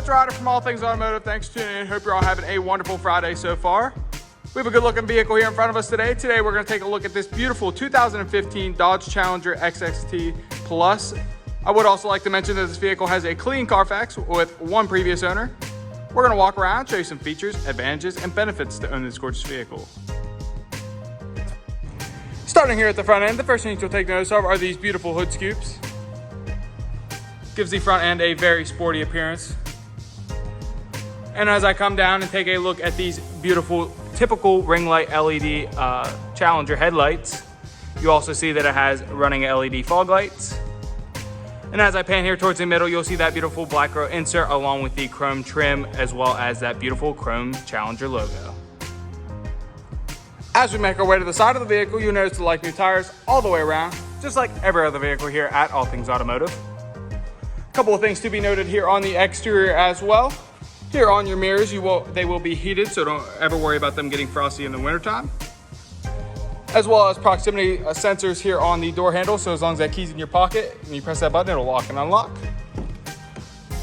Ryder from All Things Automotive. Thanks for tuning in. Hope you're all having a wonderful Friday so far. We have a good looking vehicle here in front of us today. Today we're going to take a look at this beautiful 2015 Dodge Challenger SXT Plus. I would also like to mention that this vehicle has a clean CARFAX with one previous owner. We're going to walk around, show you some features, advantages, and benefits to own this gorgeous vehicle. Starting here at the front end, the first thing you'll take notice of are these beautiful hood scoops. Gives the front end a very sporty appearance. And as I come down and take a look at these beautiful typical ring light LED Challenger headlights, you also see that it has running LED fog lights. And as I pan here towards the middle, you'll see that beautiful black row insert along with the chrome trim, as well as that beautiful chrome Challenger logo. As we make our way to the side of the vehicle, you'll notice the like new tires all the way around, just like every other vehicle here at All Things Automotive. A couple of things to be noted here on the exterior as well. Here on your mirrors, they will be heated, so don't ever worry about them getting frosty in the wintertime. As well as proximity sensors here on the door handle, so as long as that key's in your pocket and you press that button, it'll lock and unlock.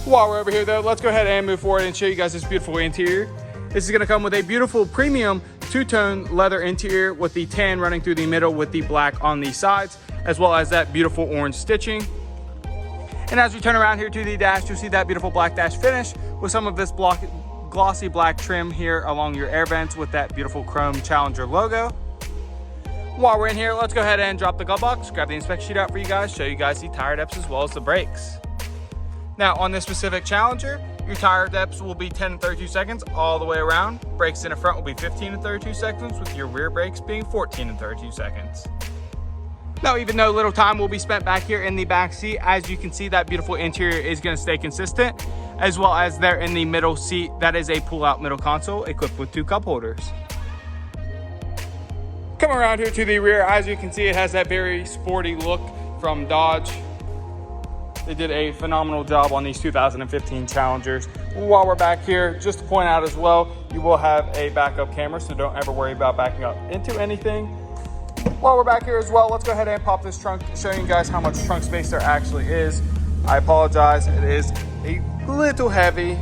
While we're over here though, let's go ahead and move forward and show you guys this beautiful interior. This is gonna come with a beautiful premium two-tone leather interior with the tan running through the middle with the black on the sides, as well as that beautiful orange stitching. And as we turn around here to the dash, you'll see that beautiful black dash finish with some of this glossy black trim here along your air vents with that beautiful chrome Challenger logo. While we're in here, let's go ahead and drop the glove box, grab the inspection sheet out for you guys, show you guys the tire depths as well as the brakes. Now on this specific Challenger, your tire depths will be 10 and 32 seconds all the way around. Brakes in the front will be 15 and 32 seconds with your rear brakes being 14 and 32 seconds. Now, even though little time will be spent back here in the back seat, as you can see, that beautiful interior is going to stay consistent, as well as there in the middle seat, that is a pull-out middle console equipped with 2 cup holders. Coming around here to the rear, as you can see, it has that very sporty look from Dodge. They did a phenomenal job on these 2015 Challengers. While we're back here, just to point out as well, you will have a backup camera, so don't ever worry about backing up into anything. While we're back here as well, let's go ahead and pop this trunk, showing you guys how much trunk space there actually is. I apologize, it is a little heavy.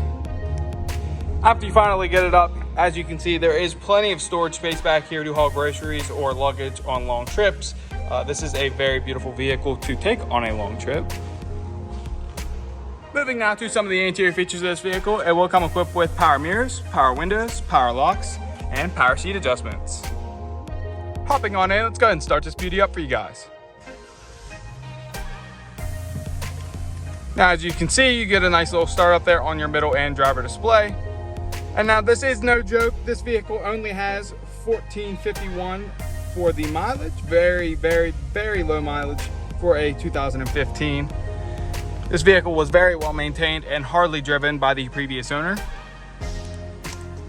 After you finally get it up, as you can see, there is plenty of storage space back here to haul groceries or luggage on long trips. This is a very beautiful vehicle to take on a long trip. Moving now to some of the interior features of this vehicle, it will come equipped with power mirrors, power windows, power locks, and power seat adjustments. Hopping on in, let's go ahead and start this beauty up for you guys. Now, as you can see, you get a nice little start up there on your middle and driver display. And now this is no joke. This vehicle only has 1451 for the mileage. Very, very, very low mileage for a 2015. This vehicle was very well maintained and hardly driven by the previous owner.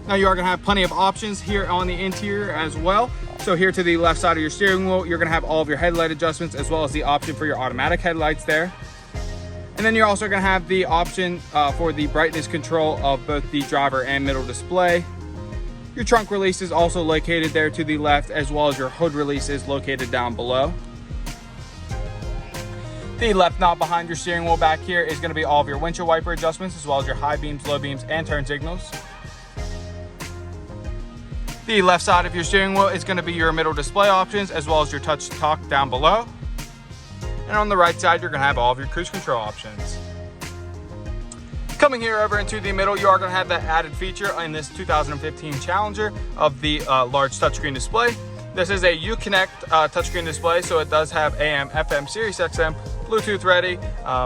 Now you are going to have plenty of options here on the interior as well. So here to the left side of your steering wheel, you're going to have all of your headlight adjustments as well as the option for your automatic headlights there. And then you're also going to have the option for the brightness control of both the driver and middle display. Your trunk release is also located there to the left, as well as your hood release is located down below. The left knob behind your steering wheel back here is going to be all of your windshield wiper adjustments, as well as your high beams, low beams, and turn signals. The left side of your steering wheel is going to be your middle display options, as well as your touch to talk down below. And on the right side, you're going to have all of your cruise control options. Coming here over into the middle, you are going to have that added feature in this 2015 Challenger of the large touchscreen display. This is a Uconnect touchscreen display, so it does have AM, FM, Sirius XM, Bluetooth ready,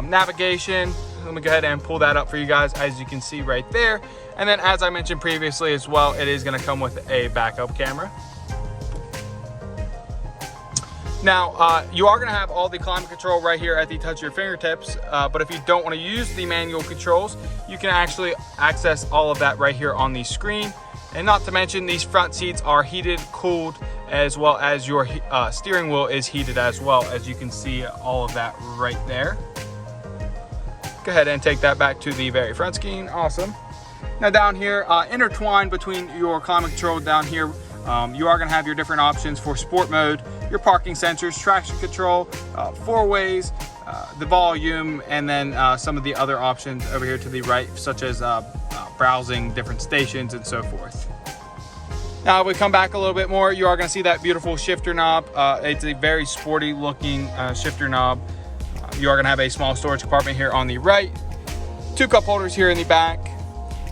navigation. Let me go ahead and pull that up for you guys, as you can see right there. And then, as I mentioned previously as well, it is going to come with a backup camera. Now, you are going to have all the climate control right here at the touch of your fingertips, but if you don't want to use the manual controls, you can actually access all of that right here on the screen. And not to mention, these front seats are heated, cooled, as well as your steering wheel is heated as well, as you can see all of that right there. Go ahead and take that back to the very front screen. Awesome. Now down here, intertwined between your climate control down here, you are going to have your different options for sport mode, your parking sensors, traction control, four ways, the volume, and then some of the other options over here to the right, such as browsing different stations and so forth. Now, if we come back a little bit more, you are going to see that beautiful shifter knob. It's a very sporty looking shifter knob. You are going to have a small storage compartment here on the right, 2 cup holders here in the back.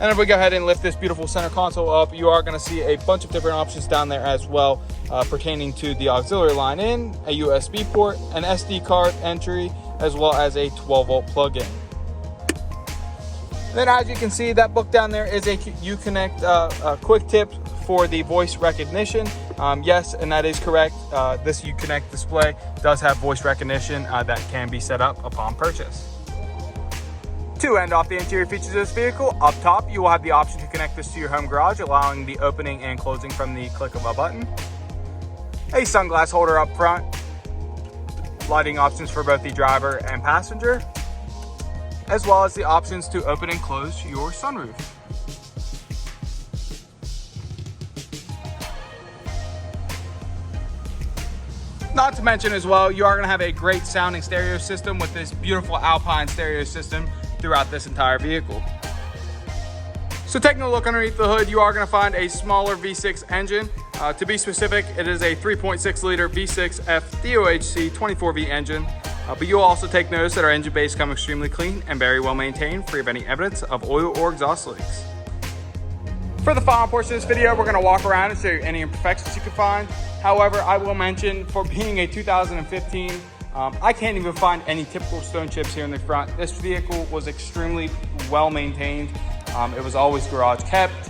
And if we go ahead and lift this beautiful center console up, you are going to see a bunch of different options down there as well, pertaining to the auxiliary line in, a USB port, an SD card entry, as well as a 12-volt plug-in. Then, as you can see, that book down there is a Uconnect quick tip for the voice recognition. Yes, and that is correct. This Uconnect display does have voice recognition that can be set up upon purchase. To end off the interior features of this vehicle, up top you will have the option to connect this to your home garage, allowing the opening and closing from the click of a button. A sunglass holder up front, lighting options for both the driver and passenger, as well as the options to open and close your sunroof. Not to mention as well, you are going to have a great sounding stereo system with this beautiful Alpine stereo system throughout this entire vehicle. So taking a look underneath the hood, you are going to find a smaller V6 engine. To be specific, it is a 3.6 liter V6 FDOHC 24V engine. But you'll also take notice that our engine bays come extremely clean and very well maintained, free of any evidence of oil or exhaust leaks. For the final portion of this video, we're going to walk around and show you any imperfections you can find. However, I will mention, for being a 2015, I can't even find any typical stone chips here in the front. This vehicle was extremely well maintained. It was always garage kept.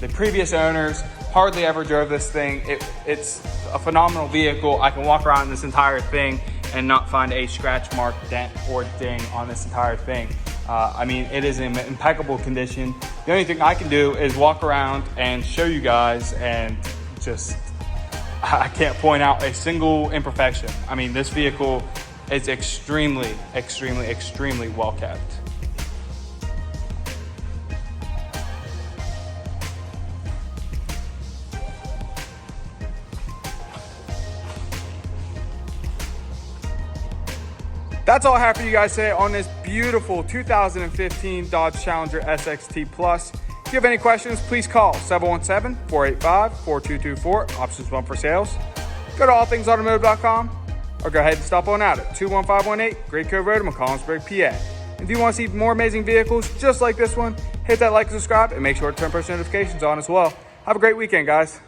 The previous owners hardly ever drove this thing. It's a phenomenal vehicle. I can walk around this entire thing and not find a scratch, mark, dent, or ding on this entire thing. I mean, it is in impeccable condition. The only thing I can do is walk around and show you guys, and just, I can't point out a single imperfection. I mean, this vehicle is extremely, extremely, extremely well kept. That's all I have for you guys today on this beautiful 2015 Dodge Challenger SXT Plus. If you have any questions, please call 717-485-4224, options 1 for sales. Go to allthingsautomotive.com or go ahead and stop on out at 21518 Great Cove Road in McCollumsburg, PA. If you want to see more amazing vehicles just like this one, hit that like and subscribe, and make sure to turn post notifications on as well. Have a great weekend, guys.